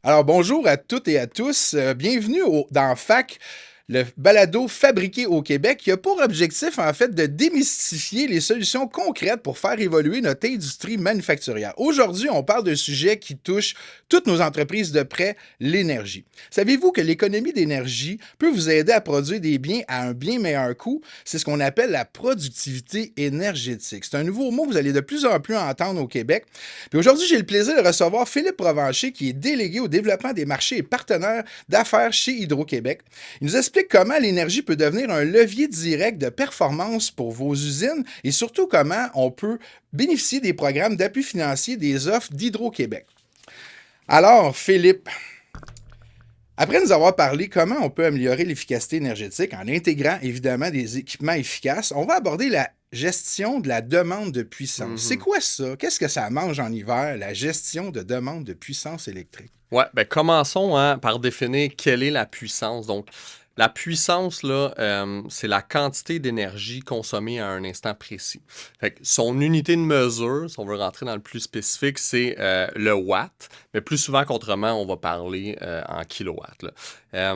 Alors, bonjour à toutes et à tous. Bienvenue dans FAC, le balado fabriqué au Québec, qui a pour objectif, en fait, de démystifier les solutions concrètes pour faire évoluer notre industrie manufacturière. Aujourd'hui, on parle d'un sujet qui touche toutes nos entreprises de près, l'énergie. Savez-vous que l'économie d'énergie peut vous aider à produire des biens à un bien meilleur coût? C'est ce qu'on appelle la productivité énergétique. C'est un nouveau mot que vous allez de plus en plus entendre au Québec. Puis aujourd'hui, j'ai le plaisir de recevoir Philippe Provencher, qui est délégué au développement des marchés et partenaire d'affaires chez Hydro-Québec. Il nous explique comment l'énergie peut devenir un levier direct de performance pour vos usines et surtout comment on peut bénéficier des programmes d'appui financier des offres d'Hydro-Québec. Alors, Philippe, après nous avoir parlé comment on peut améliorer l'efficacité énergétique en intégrant évidemment des équipements efficaces, on va aborder la gestion de la demande de puissance. C'est quoi ça? Qu'est-ce que ça mange en hiver, la gestion de demande de puissance électrique? Ouais, ben commençons par définir quelle est la puissance. Donc, la puissance, là, c'est la quantité d'énergie consommée à un instant précis. Fait que son unité de mesure, si on veut rentrer dans le plus spécifique, c'est le watt. Mais plus souvent qu'autrement, on va parler en kilowatts, là.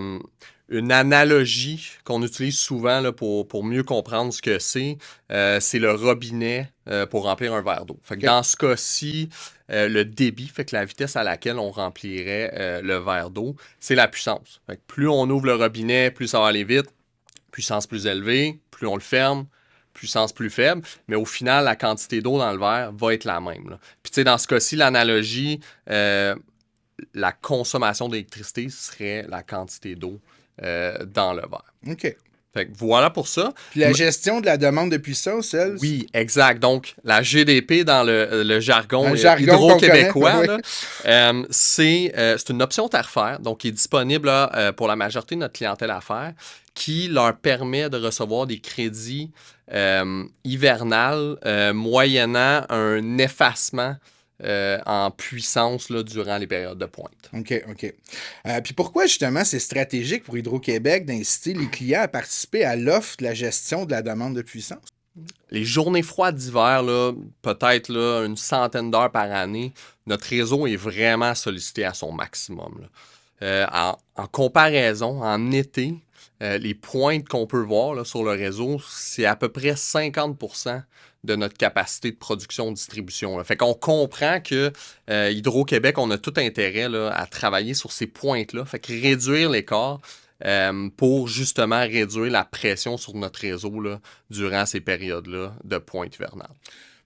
Une analogie qu'on utilise souvent là, pour mieux comprendre ce que c'est le robinet pour remplir un verre d'eau. Fait que dans ce cas-ci, le débit, fait que la vitesse à laquelle on remplirait le verre d'eau, c'est la puissance. Fait que plus on ouvre le robinet, plus ça va aller vite, puissance plus élevée, plus on le ferme, puissance plus faible, mais au final, la quantité d'eau dans le verre va être la même, là. Puis tu sais, dans ce cas-ci, l'analogie, la consommation d'électricité serait la quantité d'eau dans le verre. OK. Fait que voilà pour ça. Puis la gestion de la demande de puissance, elle? Oui, exact. Donc, la GDP dans le jargon, hydro-québécois, là, c'est une option tarifaire, donc qui est disponible là, pour la majorité de notre clientèle affaires, qui leur permet de recevoir des crédits hivernales moyennant un effacement en puissance là, durant les périodes de pointe. OK, OK. Puis pourquoi, justement, c'est stratégique pour Hydro-Québec d'inciter les clients à participer à l'offre de la gestion de la demande de puissance? Les journées froides d'hiver, là, peut-être là, une centaine d'heures par année, notre réseau est vraiment sollicité à son maximum, là. En comparaison, en été, les pointes qu'on peut voir là, sur le réseau, c'est à peu près 50% de notre capacité de production-distribution, là. Fait qu'on comprend que Hydro-Québec, on a tout intérêt là, à travailler sur ces pointes-là. Fait que réduire l'écart pour justement réduire la pression sur notre réseau là, durant ces périodes-là de pointe hivernale.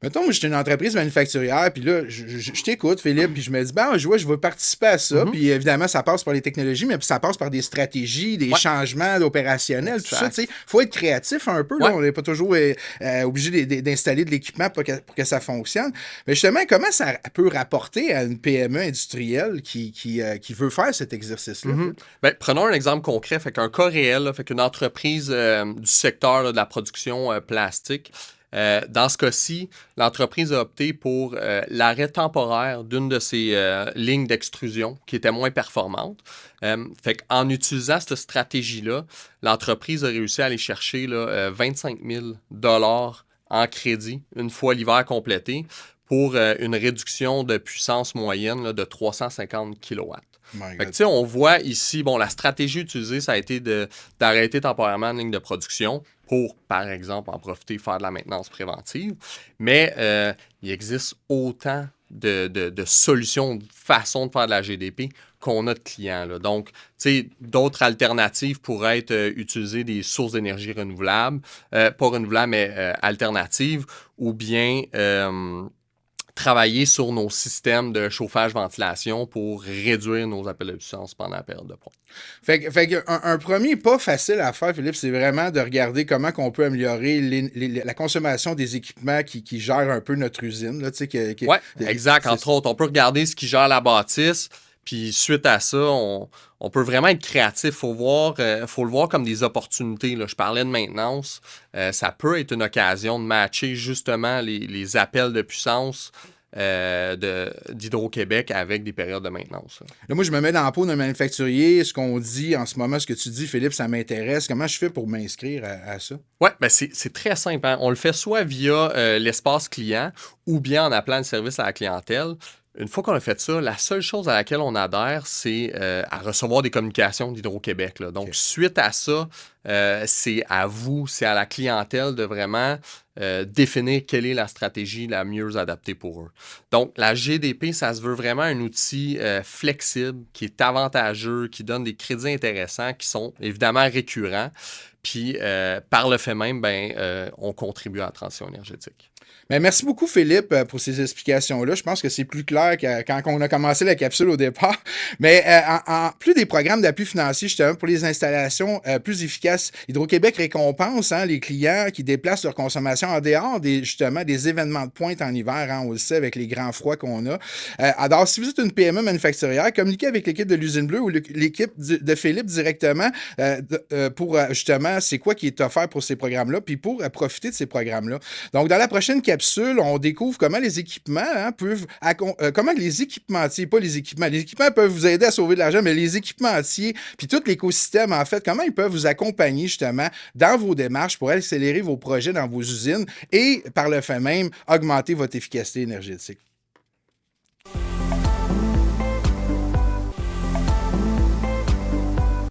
Mettons, moi, j'étais une entreprise manufacturière, puis là, je t'écoute, Philippe, puis je me dis, ben, je veux participer à ça, puis évidemment, ça passe par les technologies, mais ça passe par des stratégies, des changements opérationnels, tout ça, tu sais. Il faut être créatif un peu, là, on n'est pas toujours obligé d'installer de l'équipement pour que ça fonctionne. Mais justement, comment ça peut rapporter à une PME industrielle qui veut faire cet exercice-là? Ben, prenons un exemple concret, fait qu'un cas réel, là, fait qu'une entreprise du secteur là, de la production plastique. Dans ce cas-ci, l'entreprise a opté pour l'arrêt temporaire d'une de ses lignes d'extrusion qui était moins performante. Fait qu'en utilisant cette stratégie-là, l'entreprise a réussi à aller chercher là, 25 000 en crédit une fois l'hiver complété pour une réduction de puissance moyenne là, de 350 kW. Fait que, on voit ici, bon, la stratégie utilisée, ça a été d'arrêter temporairement une ligne de production pour, par exemple, en profiter, faire de la maintenance préventive. Mais il existe autant de solutions, de façons de faire de la GDP qu'on a de clients, là. Donc, d'autres alternatives pourraient être utiliser des sources d'énergie renouvelables, pas renouvelables, mais alternatives, ou bien travailler sur nos systèmes de chauffage-ventilation pour réduire nos appels de puissance pendant la période de pointe. Fait un premier pas facile à faire, Philippe, c'est vraiment de regarder comment on peut améliorer la consommation des équipements qui gèrent un peu notre usine. Oui, exact. Entre autres, on peut regarder ce qui gère la bâtisse, puis suite à ça, on peut vraiment être créatif. Faut le voir comme des opportunités, là. Je parlais de maintenance. Ça peut être une occasion de matcher justement les appels de puissance d'Hydro-Québec avec des périodes de maintenance. Là, moi, je me mets dans la peau d'un manufacturier. Ce qu'on dit en ce moment, ce que tu dis, Philippe, ça m'intéresse. Comment je fais pour m'inscrire à ça? Oui, ben c'est très simple, hein? On le fait soit via l'espace client ou bien en appelant le service à la clientèle. Une fois qu'on a fait ça, la seule chose à laquelle on adhère, c'est à recevoir des communications d'Hydro-Québec, là. Donc, OK. suite à ça, c'est à vous, c'est à la clientèle de vraiment définir quelle est la stratégie la mieux adaptée pour eux. Donc, la GDP, ça se veut vraiment un outil flexible, qui est avantageux, qui donne des crédits intéressants, qui sont évidemment récurrents. Puis, par le fait même, on contribue à la transition énergétique. Mais merci beaucoup, Philippe, pour ces explications-là. Je pense que c'est plus clair que quand on a commencé la capsule au départ. Mais en plus des programmes d'appui financier, justement, pour les installations plus efficaces, Hydro-Québec récompense les clients qui déplacent leur consommation en dehors justement, des événements de pointe en hiver, on le sait, avec les grands froids qu'on a. Alors, si vous êtes une PME manufacturière, communiquez avec l'équipe de l'Usine Bleue ou l'équipe de Philippe directement pour, justement, c'est quoi qui est offert pour ces programmes-là, puis pour profiter de ces programmes-là. Donc, dans la prochaine capsule, on découvre comment les équipements peuvent... comment les équipementiers, pas les équipements peuvent vous aider à sauver de l'argent, mais les équipementiers, puis tout l'écosystème, en fait, comment ils peuvent vous accompagner, justement, dans vos démarches pour accélérer vos projets dans vos usines et, par le fait même, augmenter votre efficacité énergétique.